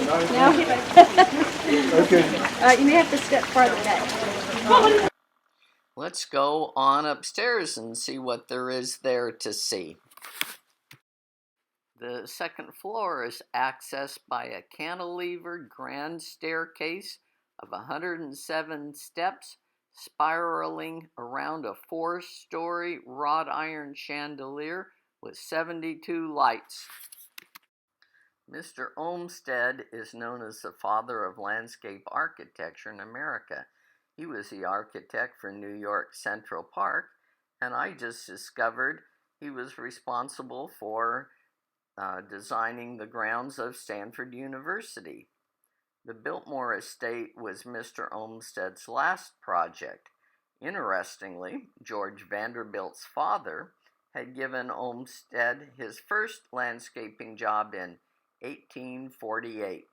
No. Okay. You may have to step farther back. Let's go on upstairs and see what there is there to see. The second floor is accessed by a cantilevered grand staircase of 107 steps, spiraling around a 4-story wrought iron chandelier with 72 lights. Mr. Olmsted is known as the father of landscape architecture in America. He was the architect for New York Central Park, and I just discovered he was responsible for designing the grounds of Stanford University. The Biltmore estate was Mr. Olmsted's last project. Interestingly, George Vanderbilt's father had given Olmsted his first landscaping job in 1848.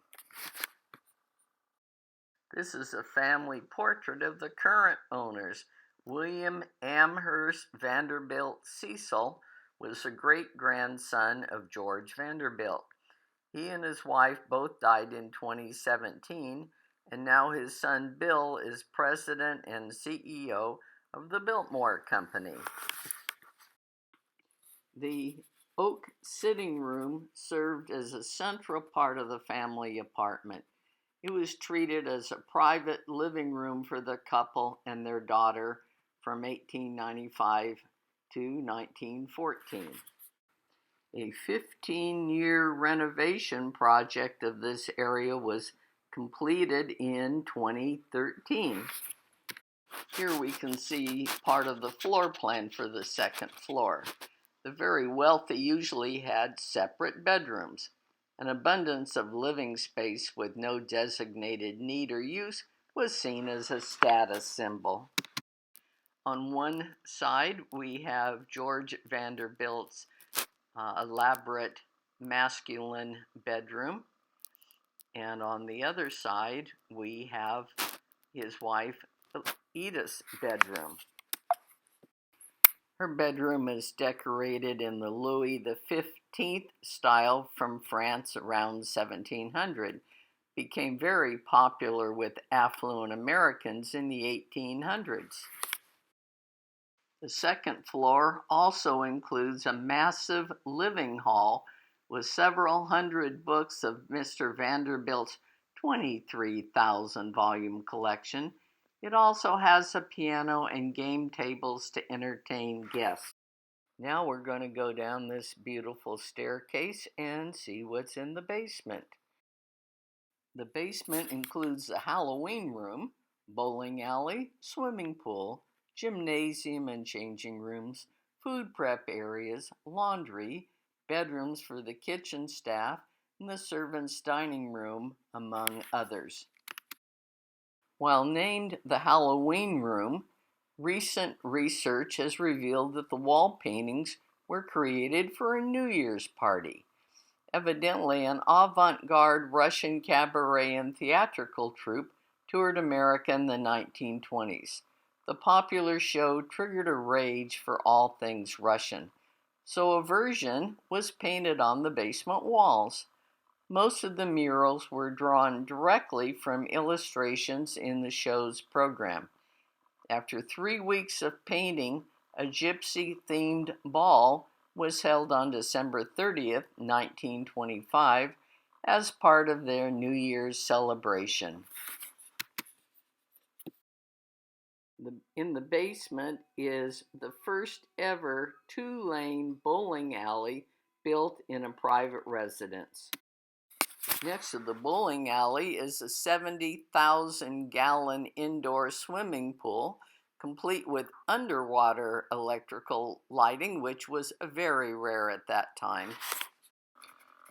This is a family portrait of the current owners. William Amherst Vanderbilt Cecil was a great-grandson of George Vanderbilt. He and his wife both died in 2017, and now his son Bill is president and CEO of the Biltmore Company. The oak sitting room served as a central part of the family apartment. It was treated as a private living room for the couple and their daughter from 1895 to 1914. A 15-year renovation project of this area was completed in 2013. Here we can see part of the floor plan for the second floor. The very wealthy usually had separate bedrooms. An abundance of living space with no designated need or use was seen as a status symbol. On one side, we have George Vanderbilt's elaborate masculine bedroom, and on the other side, we have his wife Edith's bedroom. Her bedroom is decorated in the Louis XV style from France around 1700. Became very popular with affluent Americans in the 1800s. The second floor also includes a massive living hall with several hundred books of Mr. Vanderbilt's 23,000 volume collection. It also has a piano and game tables to entertain guests. Now we're going to go down this beautiful staircase and see what's in the basement. The basement includes the Halloween room, bowling alley, swimming pool, gymnasium and changing rooms, food prep areas, laundry, bedrooms for the kitchen staff, and the servants' dining room, among others. While named the Halloween room, recent research has revealed that the wall paintings were created for a New Year's party. Evidently, an avant-garde Russian cabaret and theatrical troupe toured America in the 1920s. The popular show triggered a rage for all things Russian, so a version was painted on the basement walls. Most of the murals were drawn directly from illustrations in the show's program. After 3 weeks of painting, a gypsy-themed ball was held on December 30th, 1925, as part of their New Year's celebration. In the basement is the first ever 2-lane bowling alley built in a private residence. Next to the bowling alley is a 70,000-gallon indoor swimming pool, complete with underwater electrical lighting, which was very rare at that time.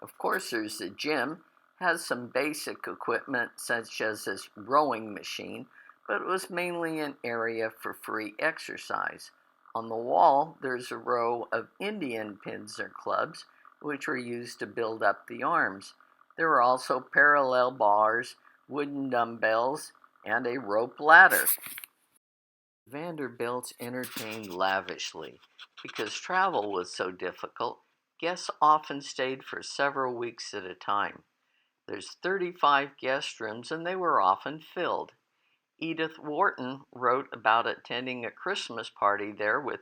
Of course, there's the gym, has some basic equipment such as this rowing machine, but it was mainly an area for free exercise. On the wall, there's a row of Indian pins or clubs, which were used to build up the arms. There were also parallel bars, wooden dumbbells, and a rope ladder. Vanderbilts entertained lavishly. Because travel was so difficult, guests often stayed for several weeks at a time. There's 35 guest rooms, and they were often filled. Edith Wharton wrote about attending a Christmas party there with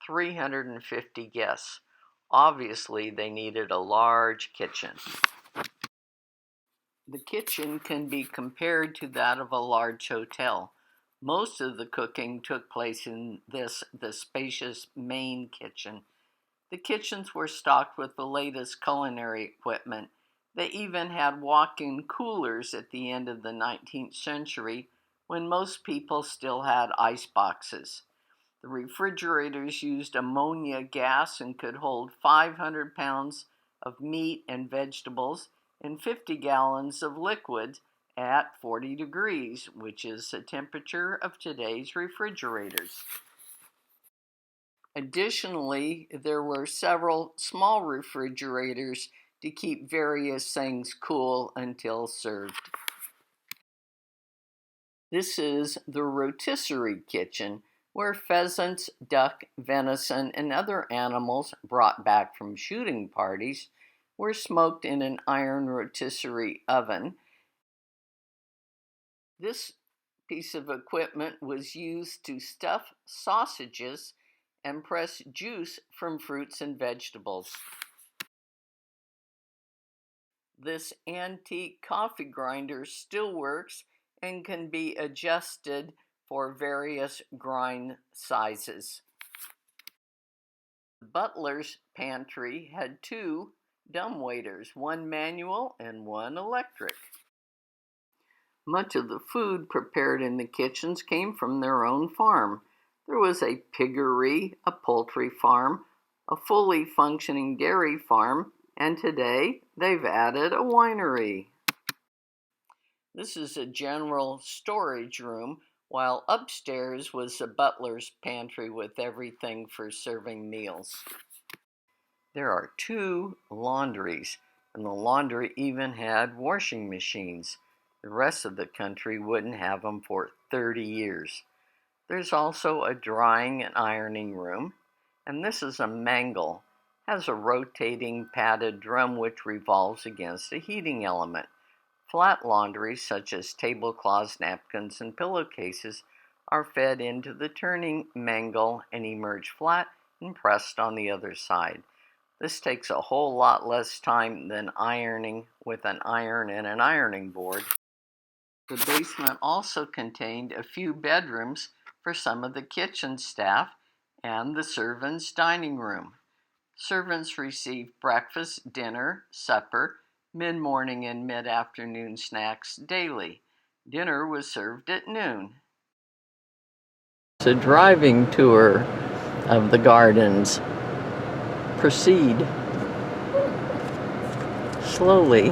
350 guests. Obviously, they needed a large kitchen. The kitchen can be compared to that of a large hotel. Most of the cooking took place in the spacious main kitchen. The kitchens were stocked with the latest culinary equipment. They even had walk-in coolers at the end of the 19th century, when most people still had ice boxes. The refrigerators used ammonia gas and could hold 500 pounds of meat and vegetables and 50 gallons of liquid at 40 degrees, which is the temperature of today's refrigerators. Additionally, there were several small refrigerators to keep various things cool until served. This is the rotisserie kitchen, where pheasants, duck, venison, and other animals brought back from shooting parties were smoked in an iron rotisserie oven. This piece of equipment was used to stuff sausages and press juice from fruits and vegetables. This antique coffee grinder still works and can be adjusted for various grind sizes. The butler's pantry had two dumbwaiters, one manual and one electric. Much of the food prepared in the kitchens came from their own farm. There was a piggery, a poultry farm, a fully functioning dairy farm, and today they've added a winery. This is a general storage room, while upstairs was the butler's pantry with everything for serving meals. There are 2 laundries, and the laundry even had washing machines. The rest of the country wouldn't have them for 30 years. There's also a drying and ironing room, and this is a mangle. It has a rotating padded drum which revolves against a heating element. Flat laundries, such as tablecloths, napkins, and pillowcases, are fed into the turning mangle and emerge flat and pressed on the other side. This takes a whole lot less time than ironing with an iron and an ironing board. The basement also contained a few bedrooms for some of the kitchen staff and the servants' dining room. Servants received breakfast, dinner, supper, mid-morning and mid-afternoon snacks daily. Dinner was served at noon. It's a driving tour of the gardens. Proceed slowly.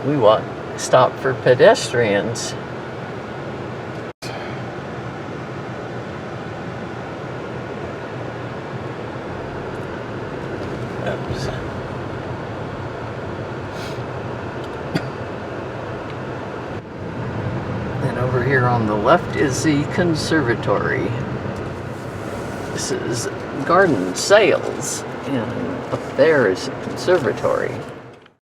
We stop for pedestrians. Oops. And over here on the left is the Conservatory. This is garden sales, and up there is the Conservatory.